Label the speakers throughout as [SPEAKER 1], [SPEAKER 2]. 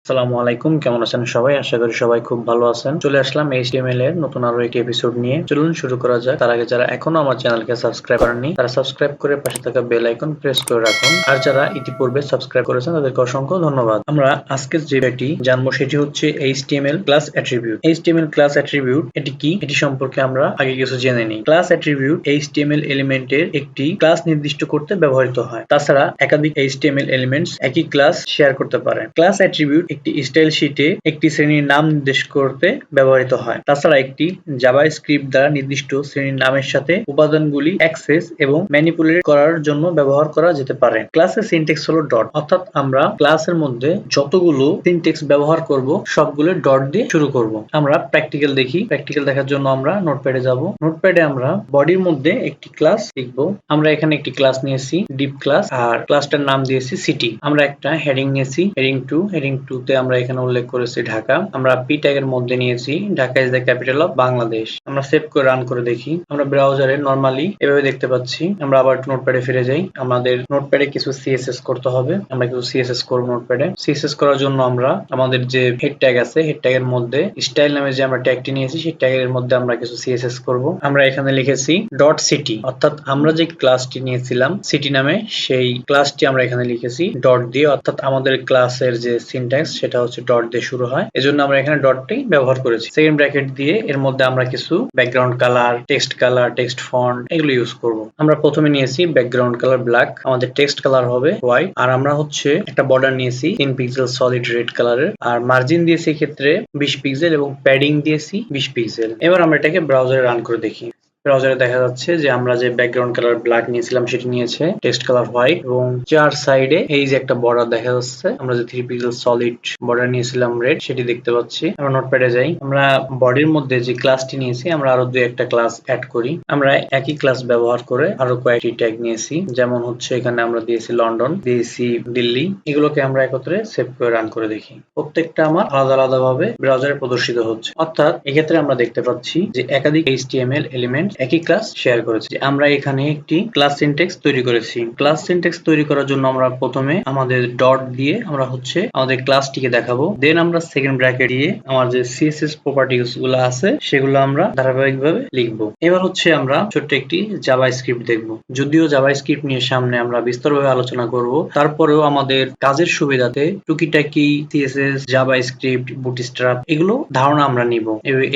[SPEAKER 1] আসসালামু আলাইকুম, কেমন আছেন সবাই? আশা করি সবাই খুব ভালো আছেন। চলে আসলাম HTML এর নতুন আরো একটি এপিসোড নিয়ে। চলুন শুরু করা যাক। তার আগে যারা এখনো আমার চ্যানেলকে সাবস্ক্রাইব করেননি তারা সাবস্ক্রাইব করে পাশে থাকা বেল আইকন প্রেস করে রাখুন। আর যারা ইতিপূর্বে সাবস্ক্রাইব করেছেন তাদেরকে অসংখ্য ধন্যবাদ। আমরা আজকের যে বিষয়টি জানবো সেটি হচ্ছে HTML class attribute. HTML class attribute এটি কি? এটি সম্পর্কে আমরা আগে কিছু জেনে নিই। ক্লাস অ্যাট্রিবিউট HTML এলিমেন্টের একটি ক্লাস নির্দিষ্ট করতে ব্যবহৃত হয়। তাছাড়া একাধিক HTML এলিমেন্টস একই ক্লাস শেয়ার করতে পারে। ক্লাস অ্যাট্রিবিউট একটি স্টাইল শীটে একটি শ্রেণীর নাম নির্দেশ করতে ব্যবহৃত হয়। তাছাড়া একটি জাভাস্ক্রিপ্ট দ্বারা নির্দিষ্ট শ্রেণীর নামের সাথে উপাদানগুলি অ্যাক্সেস এবং ম্যানিপুলেট করার জন্য ব্যবহার করা যেতে পারে। ক্লাসের সিনট্যাক্স হলো ডট, অর্থাৎ আমরা ক্লাসের মধ্যে যতগুলো সিনট্যাক্স ব্যবহার করব সবগুলো ডট দিয়ে শুরু করব। আমরা প্র্যাকটিক্যাল দেখি। প্র্যাকটিক্যাল দেখার জন্য আমরা নোটপ্যাডে যাব। নোটপ্যাডে আমরা বডির মধ্যে একটি ক্লাস লিখব। আমরা এখানে একটি ক্লাস নিয়েছি ডিপ ক্লাস, আর ক্লাসটার নাম দিয়েছি সিটি। আমরা একটা হেডিং নিয়েছি হেডিং 2। হেডিং 2 তে আমরা এখানে উল্লেখ করেছি ঢাকা। আমরা পি ট্যাগের মধ্যে নিয়েছি Dhaka is the capital of Bangladesh. আমরা সেভ করে রান করে দেখি। আমরা ব্রাউজারে নরমালি এভাবে দেখতে পাচ্ছি। আমরা আবার নোটপ্যাডে ফিরে যাই। আমাদের নোটপ্যাডে কিছু সিএসএস করতে হবে। আমরা কিছু সিএসএস করব নোটপ্যাডে। সিএসএস করার জন্য আমরা আমাদের যে হেড ট্যাগ আছে হেড ট্যাগের মধ্যে স্টাইল নামে যে আমরা ট্যাগটি নিয়েছি সেই ট্যাগের মধ্যে আমরা কিছু সিএসএস করব। আমরা এখানে লিখেছি ডট সিটি, অর্থাৎ আমরা যে ক্লাসটি নিয়েছিলাম সিটি নামে সেই ক্লাসটি আমরা এখানে লিখেছি ডট দিয়ে, অর্থাৎ আমাদের ক্লাসের যে সিনট্যাক্স সেটা হচ্ছে ডট দিয়ে শুরু হয়, এজন্য আমরা এখানে ডটটি ব্যবহার করেছি। সেকেন্ড ব্র্যাকেট দিয়ে এর মধ্যে আমরা কিছু ব্যাকগ্রাউন্ড কালার, টেক্সট ফন্ট এগুলো ইউজ করব। আমরা প্রথমে নিয়েছি ব্যাকগ্রাউন্ড কালার ব্ল্যাক, আমাদের টেক্সট কালার হবে হোয়াইট, আর আমরা হচ্ছে একটা বর্ডার নিয়েছি 3 পিক্সেল সলিড রেড কালারের, আর মার্জিন দিয়েছি ক্ষেত্রে 20 পিক্সেল এবং প্যাডিং দিয়েছি 20 পিক্সেল। এবার আমরা এটাকে ব্রাউজারে রান করে দেখি। ব্রাউজারে দেখা যাচ্ছে যে আমরা যে ব্যাকগ্রাউন্ড কালার ব্ল্যাক নিয়েছিলাম সেটি নিয়েছে টেক্সট কালার হোয়াইট, এবং চার সাইডে এই যে একটা বর্ডার দেখা যাচ্ছে, আমরা যে 3 পিক্সেল সলিড বর্ডার নিয়েছিলাম রেড সেটি দেখতে পাচ্ছি। আমরা নোটপ্যাডে যাই। আমরা বডির মধ্যে যে ক্লাসটি নিয়েছি আমরা আরো দুই একটা ক্লাস অ্যাড করি। আমরা একই ক্লাস ব্যবহার করে আরো কয়েকটি ট্যাগ নিয়েছি, যেমন হচ্ছে এখানে আমরা দিয়েছি লন্ডন, দিয়েছি দিল্লি। এগুলোকে আমরা একত্রে সেভ করে রান করে দেখি। প্রত্যেকটা আমার আলাদা আলাদা ভাবে ব্রাউজারে প্রদর্শিত হচ্ছে, অর্থাৎ এক্ষেত্রে আমরা দেখতে পাচ্ছি যে একাধিক HTML এলিমেন্ট একই ক্লাস শেয়ার করেছি। আমরা এখানে একটি ক্লাস সিনট্যাক্স তৈরি করেছি। ক্লাস সিনট্যাক্স তৈরি করার জন্য আমরা প্রথমে আমাদের ডট দিয়ে আমরা হচ্ছে আমাদের ক্লাসটিকে দেখাবো, দেন আমরা সেকেন্ড ব্র্যাকেট দিয়ে আমার যে CSS প্রপার্টিজ গুলো আছে সেগুলো আমরা ধারাবাহিকভাবে লিখবো। এবার হচ্ছে আমরা ছোট্ট একটি জাভাস্ক্রিপ্ট দেখবো। যদিও জাভাস্ক্রিপ্ট নিয়ে সামনে আমরা বিস্তারভাবে আলোচনা করব, তারপরেও আমাদের কাজের সুবিধাতে টুকিটাকি CSS, জাভাস্ক্রিপ্ট, বুটস্ট্র্যাপ এগুলো ধারণা আমরা নিব।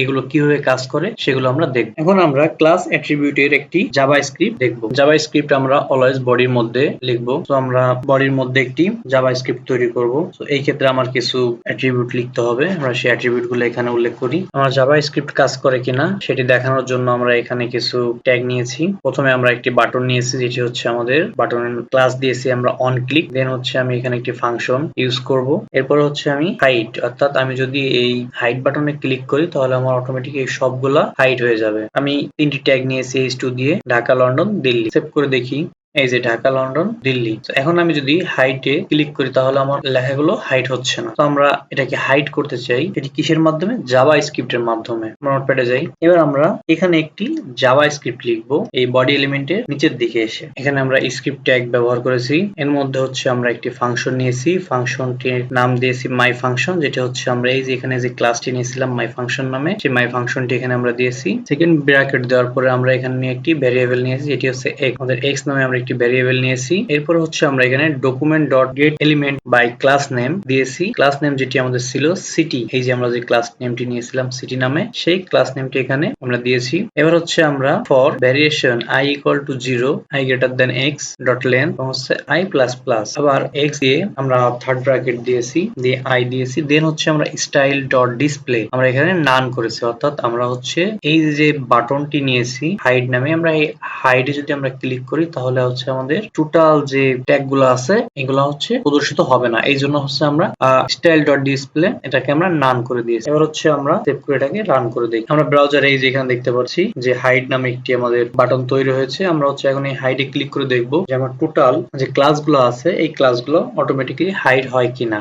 [SPEAKER 1] এগুলো কিভাবে কাজ করে সেগুলো আমরা দেখব। এখন আমরা ক্লাস অ্যাট্রিবিউটের একটি জাভাস্ক্রিপ্ট দেখব। জাভাস্ক্রিপ্ট আমরা অলওয়েজ বডির মধ্যে লিখবো। তো আমরা বডির মধ্যে একটি জাভাস্ক্রিপ্ট তৈরি করব। তো এই ক্ষেত্রে আমার কিছু অ্যাট্রিবিউট লিখতে হবে। আমরা সেই অ্যাট্রিবিউট গুলো এখানে উল্লেখ করি। আমার জাভাস্ক্রিপ্ট কাজ করে কিনা সেটি দেখানোর জন্য আমরা এখানে কিছু ট্যাগ নিয়েছি। প্রথমে আমরা একটি বাটন নিয়েছি, যেটি হচ্ছে আমাদের বাটনের ক্লাস দিয়েছি আমরা অন ক্লিক। দেন হচ্ছে আমি এখানে একটি ফাংশন ইউজ করব। এরপর হচ্ছে আমি হাইট, অর্থাৎ আমি যদি এই হাইট বাটনে ক্লিক করি তাহলে আমার অটোমেটিক এই সবগুলা হাইট হয়ে যাবে। আমি 3টি ট্যাগ নিয়েছি H2 দিয়ে, ঢাকা, লন্ডন, দিল্লি। সেভ করে দেখি। এই যে ঢাকা, লন্ডন, দিল্লি। এখন আমি যদি হাইটে ক্লিক করি তাহলে আমার লেখাগুলো হাইট হচ্ছে না। তো আমরা এটাকে হাইট করতে চাই, এটি কিসের মাধ্যমে? জাভাস্ক্রিপ্টের মাধ্যমে। নোটপ্যাডে যাই। এবার আমরা এখানে একটি জাভাস্ক্রিপ্ট লিখবো এই বডি এলিমেন্টের নিচের দিকে এসে। এখানে আমরা স্ক্রিপ্ট ট্যাগ ব্যবহার করেছি। এর মধ্যে হচ্ছে আমরা একটি ফাংশন নিয়েছি, ফাংশনটির নাম দিয়েছি মাই ফাংশন, যেটা হচ্ছে আমরা এই যে এখানে যে ক্লাসটি নিয়েছিলাম মাই ফাংশন নামে, সেই মাই ফাংশনটি এখানে আমরা দিয়েছি। সেকেন্ড ব্র্যাকেট দেওয়ার পরে আমরা এখানে একটি ভ্যারিয়েবল নিয়েছি, যেটি হচ্ছে x। আমাদের x নামে আমরা একটি ভ্যারিয়েবল নিয়েছি। এরপর হচ্ছে আমরা এখানে document dot get element by class name দিয়েছি। ক্লাস নেম যেটি আমাদের ছিল সিটি, এই যে আমরা যে ক্লাস নেমটি নিয়েছিলাম সিটি নামে সেই ক্লাস নেমটি এখানে আমরা দিয়েছি। এবার হচ্ছে আমরা for variation i equal to 0 i greater than x dot length হচ্ছে i প্লাস প্লাস, আবার x দিয়ে আমরা থার্ড ব্র্যাকেট দিয়েছি, দিয়ে i দিয়েছি। দেন হচ্ছে আমরা স্টাইল ডট ডিসপ্লে আমরা এখানে নান করেছি, অর্থাৎ আমরা হচ্ছে এই যে বাটনটি নিয়েছি হাইড নামে, আমরা এই হাইডে যদি আমরা ক্লিক করি তাহলে হচ্ছে আমাদের টোটাল যে ট্যাগ গুলো আছে এগুলো হচ্ছে প্রদর্শিত হবে না। এই জন্য হচ্ছে আমরা স্টাইল ডট ডিসপ্লে এটাকে আমরা নান করে দিয়েছি। এবার হচ্ছে আমরা সেভ করে এটাকে রান করে দেখি। আমরা ব্রাউজারে এই যে এখানে দেখতে পাচ্ছি যে হাইড নামে একটি আমাদের বাটন তৈরি হয়েছে। আমরা হচ্ছে এখন এই হাইডে ক্লিক করে দেখবো যে আমার টোটাল যে ক্লাসগুলো আছে এই ক্লাসগুলো অটোমেটিক্যালি হাইড হয় কিনা।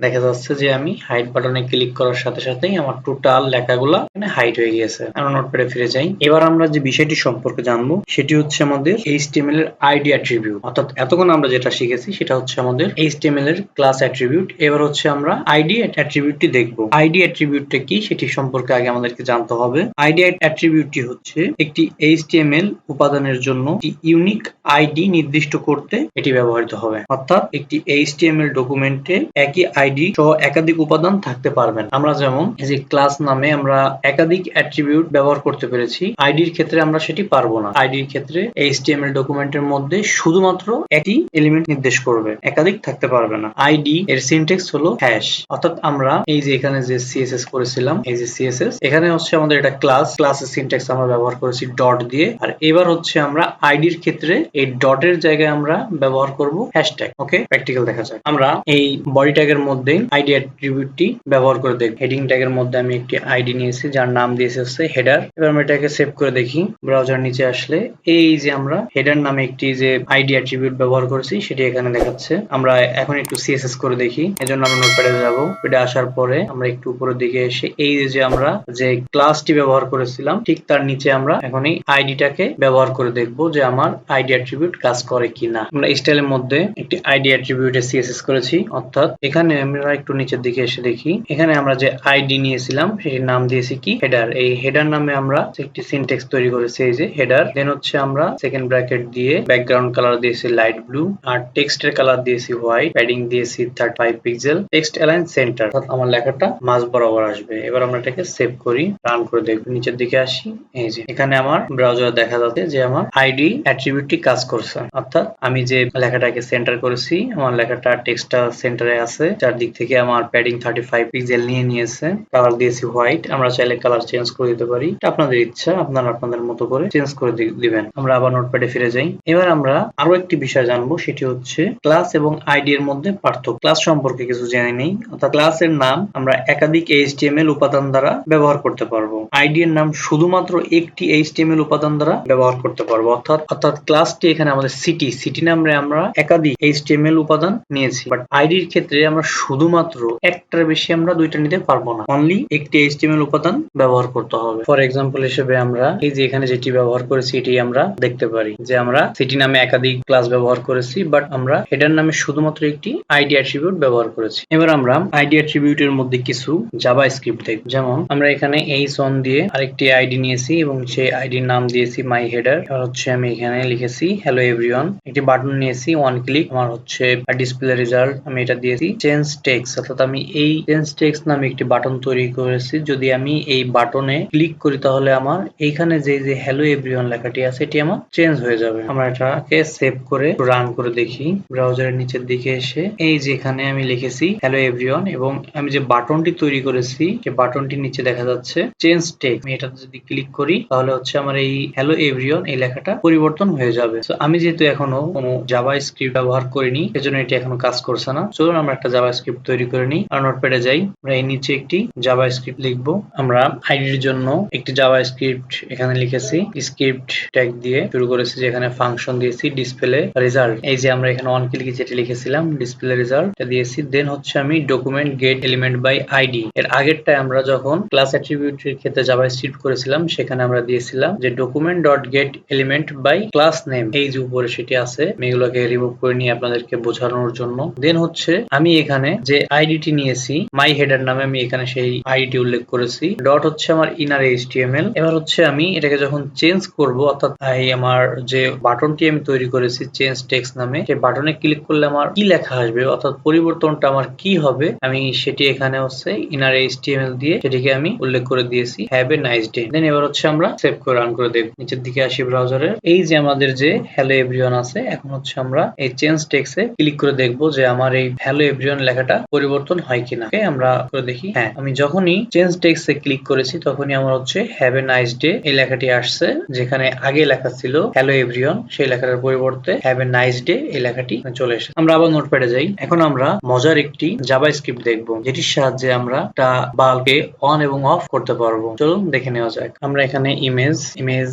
[SPEAKER 1] দেখা যাচ্ছে যে আমি হাইড বাটনে ক্লিক করার সাথে সাথেই আমার টোটাল লেখাগুলা এখানে হাইড হয়ে গিয়েছে। আমরা নোটপ্যাডে ফিরে যাই। এবার আমরা যে বিষয়টি সম্পর্কে জানবো সেটি হচ্ছে আমাদের HTML এর আইডি অ্যাট্রিবিউট। অর্থাৎ এতক্ষণ আমরা যেটা শিখেছি সেটা হচ্ছে আমাদের HTML এর ক্লাস অ্যাট্রিবিউট। এবার হচ্ছে আমরা আইডি অ্যাট্রিবিউটটি দেখবো। আইডি অ্যাট্রিবিউটটা কি সেটি সম্পর্কে আগে আমাদেরকে জানতে হবে। আইডি অ্যাট্রিবিউটটি হচ্ছে একটি HTML উপাদানের জন্য একটি ইউনিক আইডি নির্দিষ্ট করতে এটি ব্যবহৃত হবে। অর্থাৎ একটি HTML ডকুমেন্টে একই আইডি সহ একাধিক উপাদান থাকতে পারবেন। আমরা যেমন এই যে ক্লাস নামে আমরা একাধিক অ্যাট্রিবিউট ব্যবহার করতে পেরেছি, আইডির ক্ষেত্রে আমরা সেটি পারবো না। আইডির ক্ষেত্রে HTML ডকুমেন্টের মধ্যে শুধুমাত্র একটি এলিমেন্ট নির্দেশ করবে, একাধিক থাকতে পারবে না। আইডি এর সিনট্যাক্স হলো হ্যাশ। অর্থাৎ আমরা এই যে এখানে যে CSS করেছিলাম, এই যে CSS, এখানে হচ্ছে আমাদের এটা ক্লাসের সিনট্যাক্স আমরা ব্যবহার করেছি ডট দিয়ে। আর এবার হচ্ছে আমরা আইডির ক্ষেত্রে এই ডটের জায়গায় আমরা ব্যবহার করব হ্যাশট্যাগ। ওকে, প্র্যাকটিক্যাল দেখা যাক। আমরা এই বডি ট্যাগের মধ্যে আইডি অ্যাট্রিবিউটটি ব্যবহার করে দেখব। হেডিং ট্যাগের মধ্যে আমি একটি আইডি নিয়েছি যার নাম দিয়েছি হচ্ছে হেডার। এবার আমরা এটাকে সেভ করে দেখি। ব্রাউজার নিচে আসলে এই যে আমরা হেডার নামে একটি যে আইডি অ্যাট্রিবিউট ব্যবহার করেছি সেটি এখানে দেখাচ্ছে। আমরা এখন একটু CSS করে দেখি। এজন্য আমরা নোটপ্যাডে যাব। নোটপ্যাডে আসার পরে আমরা একটু উপরের দিকে এসে এই যে আমরা যে ক্লাসটি ব্যবহার করেছিলাম ঠিক তার নিচে আমরা এখন এই আইডিটাকে ব্যবহার করে দেখব যে আমার আইডি অ্যাট্রিবিউট কাজ করে কিনা। আমরা স্টাইলের মধ্যে একটি আইডি অ্যাট্রিবিউটে CSS করেছি। অর্থাৎ এখানে আমরা একটু নিচের দিকে এসে দেখি, এখানে আমরা যে আইডি নিয়েছিলাম সেটির নাম দিয়েছি কি হেডার। এই হেডার নামে আমরা একটি সিনট্যাক্স তৈরি করেছি, এই যে হেডার। দেন হচ্ছে আমরা সেকেন্ড ব্র্যাকেট দিয়ে ব্যাকগ্রাউন্ড কালার দিয়েছি লাইট ব্লু, আর টেক্সটের কালার দিয়েছি হোয়াইট, প্যাডিং দিয়েছি 35 পিক্সেল, টেক্সট অ্যালাইন সেন্টার, অর্থাৎ আমার লেখাটা মাঝ বরাবর আসবে। এবার আমরা এটাকে সেভ করি, রান করে দেখব। নিচের দিকে আসি, এই যে এখানে আমার ব্রাউজারে দেখা যাচ্ছে যে আমার আইডি অ্যাট্রিবিউটটি কাজ করছে। অর্থাৎ আমি যে লেখাটাকে সেন্টার করেছি, আমার লেখাটা টেক্সটটা সেন্টারে আছে, চারদিক থেকে আমার প্যাডিং 35 পিক্সেল নিয়ে নিয়েছে, কালার দিয়েছি হোয়াইট। আমরা চাইলে কালার চেঞ্জ করে দিতে পারি, এটা আপনাদের ইচ্ছা, আপনারা আপনাদের মতো করে চেঞ্জ করে দিবেন। আমরা আবার নোটপ্যাডে ফিরে যাই। এবার আমরা আরো একটি বিষয় জানবো, সেটি হচ্ছে ক্লাস এবং আইডি এর মধ্যে পার্থক্য। ক্লাস সম্পর্কে কিছু জেনে নেই। অর্থাৎ ক্লাসের নাম আমরা একাধিক HTML উপাদান দ্বারা ব্যবহার করতে পারবো। আইডি এর নাম শুধুমাত্র একটি HTML উপাদান দ্বারা ব্যবহার করতে পারবো। অর্থাৎ ক্লাসটি এখানে আমাদের সিটি নামে আমরা একাধিক HTML উপাদান নিয়েছি, বাট আইডির ক্ষেত্রে আমরা শুধুমাত্র একটার বেশি আমরা দুইটা নিতে পারবো না, অনলি একটি HTML উপাদান ব্যবহার করতে হবে। ফর এক্সাম্পল হিসেবে আমরা এই যে এখানে যেটি ব্যবহার করেছি এটি আমরা দেখতে পারি যে আমরা সিটি নামে একাধিক ক্লাস ব্যবহার করেছি, বাট আমরা হেডার নামে শুধুমাত্র একটি আইডি অ্যাট্রিবিউট ব্যবহার করেছি। এবার আমরা আইডি অ্যাট্রিবিউটের মধ্যে কিছু জাভাস্ক্রিপ্ট দেখব। যেমন আমরা এখানে h1 দিয়ে আরেকটি আইডি নিয়েছি এবং সেই আইডির নাম দিয়েছি মাই হেডার। এবার হচ্ছে আমি এখানে লিখেছি হ্যালো এভরিওয়ান। একটি বাটন নিয়েছি, ওয়ান ক্লিক, আমার হচ্ছে ডিসপ্লে রেজাল্ট, আমি এটা দিয়েছি চেঞ্জ টেক্সট। অর্থাৎ আমি এই চেঞ্জ টেক্সট নামে একটি বাটন তৈরি করেছি। যদি আমি এই বাটনে ক্লিক করি তাহলে আমার এইখানে যে হ্যালো এভরিওয়ান লেখাটি আছে এটি আমার চেঞ্জ হয়ে যাবে। আমরা এটাকে সেভ করে রান করে দেখি। ব্রাউজারের নিচের দিকে এসে এই যে এখানে আমি লিখেছি হ্যালো এভরিওয়ান এবং আমি যে বাটনটি তৈরি করেছি সেই বাটনটির নিচে দেখা যাচ্ছে চেঞ্জ টেক্সট। আমি এটাতে যদি ক্লিক করি তাহলে হচ্ছে আমার এই হ্যালো এভরিওয়ান এই লেখাটা পরিবর্তন হয়ে যাবে। তো আমি যেহেতু এখনো কোনো জাভাস্ক্রিপ্ট ব্যবহার করিনি সেজন্য এটি এখনো কাজ করছে না। চলুন আমরা একটা জাভাস্ক্রিপ্ট তৈরি করে নিই। আর নোটপ্যাডে যাই, আমরা এই নিচে একটি জাভাস্ক্রিপ্ট লিখবো। আমরা আইডির জন্য একটি জাভাস্ক্রিপ্ট এখানে লিখেছি, স্ক্রিপ্ট ট্যাগ দিয়ে শুরু করেছি, যেখানে ফাংশন দিয়েছি ডিসপ্লে রেজাল্ট। এই যে আমরা এখানে অন ক্লিকে যেটি লিখেছিলাম ডিসপ্লে রেজাল্ট দিয়েছি। দেন হচ্ছে আমি document get element by ID. এর আগেরটায় আমরা যখন ক্লাস অ্যাট্রিবিউটের ক্ষেত্রে জাভাস্ক্রিপ্ট করেছিলাম সেখানে আমরা দিয়েছিলাম যে document dot get element by class name. এই যে উপরে সেটি আছে, আমি এগুলোকে রিমুভ করে নিয়ে আপনাদেরকে বোঝানোর জন্য। দেন হচ্ছে আমি এখানে যে আইডিটি নিয়েছি মাই হেডার নামে, আমি এখানে সেই আইডিটি উল্লেখ করেছি। ডট হচ্ছে আমার ইনার HTML। এবার হচ্ছে আমি এটাকে যখন চেঞ্জ করব, অর্থাৎ আমার যে বাটনটি আমি তৈরি করেছি চেঞ্জ টেক্সট নামে, সেই বাটনে ক্লিক করলে আমার কি লেখা আসবে, অর্থাৎ পরিবর্তনটা আমার কি হবে, আমি সেটি এখানে হচ্ছে ইনার HTML দিয়ে সেটিকে আমি উল্লেখ করে দিয়েছি হ্যাভ এ নাইস ডে। দেন এবার হচ্ছে আমরা সেভ করে রান করে দেখব। নিচের দিকে আসি ব্রাউজারের, এই যে আমাদের যে হ্যালো এভরিওয়ান আছে, এখন হচ্ছে আমরা এই চেঞ্জ টেক্সটে ক্লিক করে দেখব যে আমার এই হ্যালো এভরিওয়ান লেখাটা পরিবর্তন হয় কিনা। আমরা করে দেখি, হ্যাঁ, আমি যখনই চেঞ্জ টেক্সটে ক্লিক করেছি তখনই আমার হচ্ছে হ্যাভ এ নাইস ডে এই লেখাটি আসছে। যেখানে আগে লেখা ছিল হ্যালো এভরিওয়ান সেই লেখাটার পরিবর্তে হ্যাভ এ নাইস ডে এই লেখাটি চলে এসেছে। আমরা আবার নোটপ্যাডে যাই। এখন আমরা মজার একটি জাভাস্ক্রিপ্ট দেখব যেটির সাহায্যে আমরা একটা বাল্বকে অন এবং অফ করতে পারবো। চলুন দেখে নেওয়া যাক। আমরা এখানে ইমেজ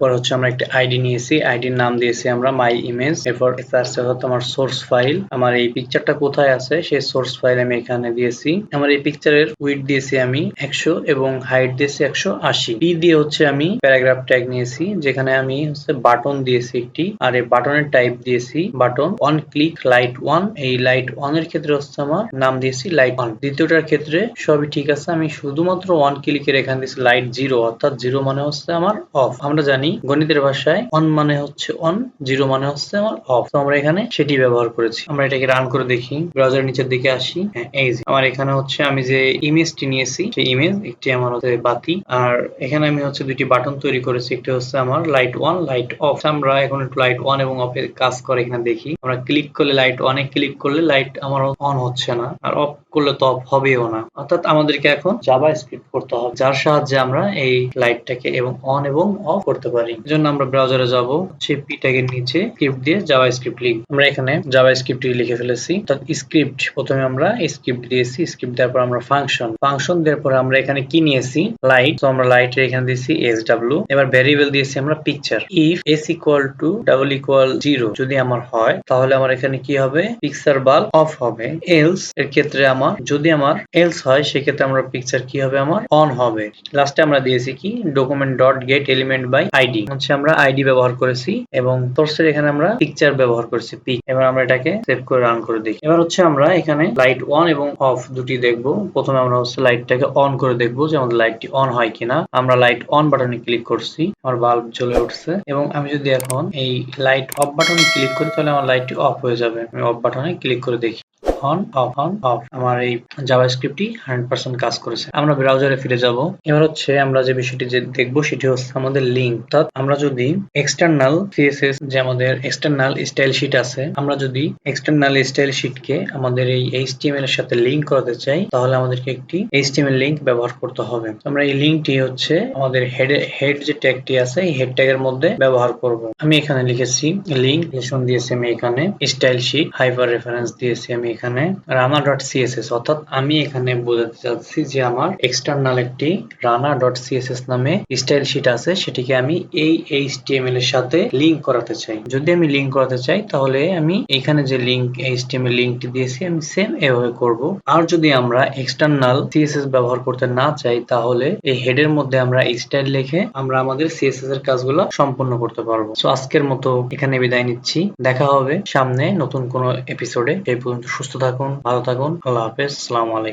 [SPEAKER 1] পর হচ্ছে আমরা একটা আইডি নিয়েছি, আইডির নাম দিয়েছি আমরা মাই ইমেজ। এরপর আমার সোর্স ফাইল, আমার এই পিকচারটা কোথায় আছে সেই সোর্স ফাইল স্টাইল আমি এখানে দিয়েছি। আমার এই পিকচারের উইডথ দিয়েছি আমি 100 এবং হাইট দিয়েছি 180। পি দিয়ে হচ্ছে আমি প্যারাগ্রাফ ট্যাগ নিয়েছি, যেখানে আমি হচ্ছে বাটন দিয়েছি একটি, আর এই বাটনের টাইপ দিয়েছি button on click light one. এই লাইট ওয়ান এর ক্ষেত্রে হচ্ছে আমার নাম দিয়েছি লাইট ওয়ান। দ্বিতীয়টার ক্ষেত্রে সবই ঠিক আছে, আমি শুধুমাত্র ওয়ান ক্লিকের এখানে দিয়েছি লাইট জিরো, অর্থাৎ জিরো মানে হচ্ছে আমার অফ। আমরা জানি গণিতের ভাষায় অন মানে হচ্ছে অন, জিরো মানে হচ্ছে আমার অফ, তো আমরা এখানে সেটি ব্যবহার করেছি। আমরা এটাকে রান করে দেখি, ব্রাউজারের নিচের দিকে আসি। হ্যাঁ, এই যে আমার এখানে হচ্ছে আমি যে ইমেজটি নিয়েছি সেই ইমেজ, একটি আমার হচ্ছে বাতি, আর এখানে আমি হচ্ছে দুটি বাটন তৈরি করেছি, একটি হচ্ছে আমার লাইট ওয়ান লাইট অফ। আমরা এখন একটু লাইট ওয়ান এবং অফ এর কাজ করে এখানে দেখি। আমরা ক্লিক করলে লাইট ওয়ানে ক্লিক করলে লাইট আমার অন হচ্ছে না, আর অফ করলে তো অফ হবেও না। অর্থাৎ আমাদেরকে এখন জাভা স্ক্রিপ্ট করতে হবে, যার সাহায্যে আমরা এই লাইটটাকে এবং অন এবং অফ করতে পারি। এজন্য আমরা ব্রাউজারে যাব, সেই পি ট্যাগের নিচে স্ক্রিপ্ট দিয়ে জাভা স্ক্রিপ্ট লিখব। আমরা এখানে জাভা স্ক্রিপ্ট লিখে ফেলেছি। অর্থাৎ স্ক্রিপ্ট, প্রথমে আমরা স্ক্রিপ্ট দিয়েছি, স্ক্রিপ্ট দেওয়ার পর আমরা ফাংশন দেওয়ার পর আমরা এখানে কি নিয়েছি লাইট, তো আমরা লাইটের এখানে দিয়েছি SW। এবার ভ্যারিয়েবল দিয়েছি আমরা picture. If s equal to double equal 0 যদি আমার হয়, তাহলে আমার এখানে কি হবে, পিকচার বাল্ব অফ হবে। এলস এর ক্ষেত্রে আমার যদি আমার এলস হয়, সেক্ষেত্রে আমরা পিকচার কি হবে, আমার অন হবে। লাস্টে আমরা দিয়েছি কি document dot get element by ID, হচ্ছে আমরা আইডি ব্যবহার করেছি এবং সোর্সের এখানে আমরা পিকচার ব্যবহার করেছি পিক। এবার আমরা এটাকে সেভ করে রান করে দেখি। এবার হচ্ছে আমরা এখানে লাইট অন এবং অফ দুটি দেখব। প্রথমে আমরা হচ্ছে লাইটটাকে অন করে দেখবো যে আমাদের লাইটটি অন হয় কিনা। আমরা লাইট অন বাটনে ক্লিক করছি, আমার বাল্ব জ্বলে উঠছে। এবং আমি যদি এখন এই লাইট অফ বাটনে ক্লিক করি, তাহলে আমার লাইটটি অফ হয়ে যাবে। আমি অফ বাটনে ক্লিক করে দেখি, অন অফ অন অফ। আমার এই জাভা স্ক্রিপ্টটি 100% কাজ করেছে। আমরা ব্রাউজারে ফিরে যাব। এবার হচ্ছে আমরা যে বিষয়টি যে দেখবো সেটি হচ্ছে আমাদের লিঙ্ক। অর্থাৎ আমরা যদি এক্সটার্নাল সিএসএস, যে আমাদের এক্সটার্নাল স্টাইল শিট আছে, আমরা যদি এক্সটার্নাল স্টাইল শিটকে আমাদের এই এইচটিএমএল এর সাথে লিংক করাতে চাই, তাহলে আমাদেরকে একটি এইচটিএমএল লিংক ব্যবহার করতে হবে। আমরা এই লিংকটি হচ্ছে আমাদের হেড যে ট্যাগটি আছে, এই হেড ট্যাগের মধ্যে ব্যবহার করব। আমি এখানে লিখেছি লিংক রিলেশন দিয়েছি আমি এখানে, স্টাইল শিট হাইপার রেফারেন্স দিয়েছি আমি এখানে RaNa.css। অর্থাৎ আমি এখানে বোঝাতে চাচ্ছি যে আমার এক্সটার্নাল একটি RaNa.css নামে স্টাইল শিট আছে, সেটিকে আমি এই HTML এর সাথে লিংক করাতে চাই। যদি আমি লিংক করাতে চাই, তাহলে আমি এখানে যে লিংক HTML লিংকটি দিয়েছি আমি সেম এভাবে করব। আর যদি আমরা এক্সটার্নাল CSS ব্যবহার করতে না চাই, তাহলে এই হেডের মধ্যে আমরা স্টাইল লিখে আমরা আমাদের CSS এর কাজগুলো সম্পূর্ণ করতে পারবো। সো আজকের মতো এখানে বিদায় নিচ্ছি, দেখা হবে সামনে নতুন কোনো এপিসোডে। এই পর্যন্ত সুস্থ থাকুন, ভালো থাকুন, আল্লাহ হাফেজ, আসসালামু আলাইকুম।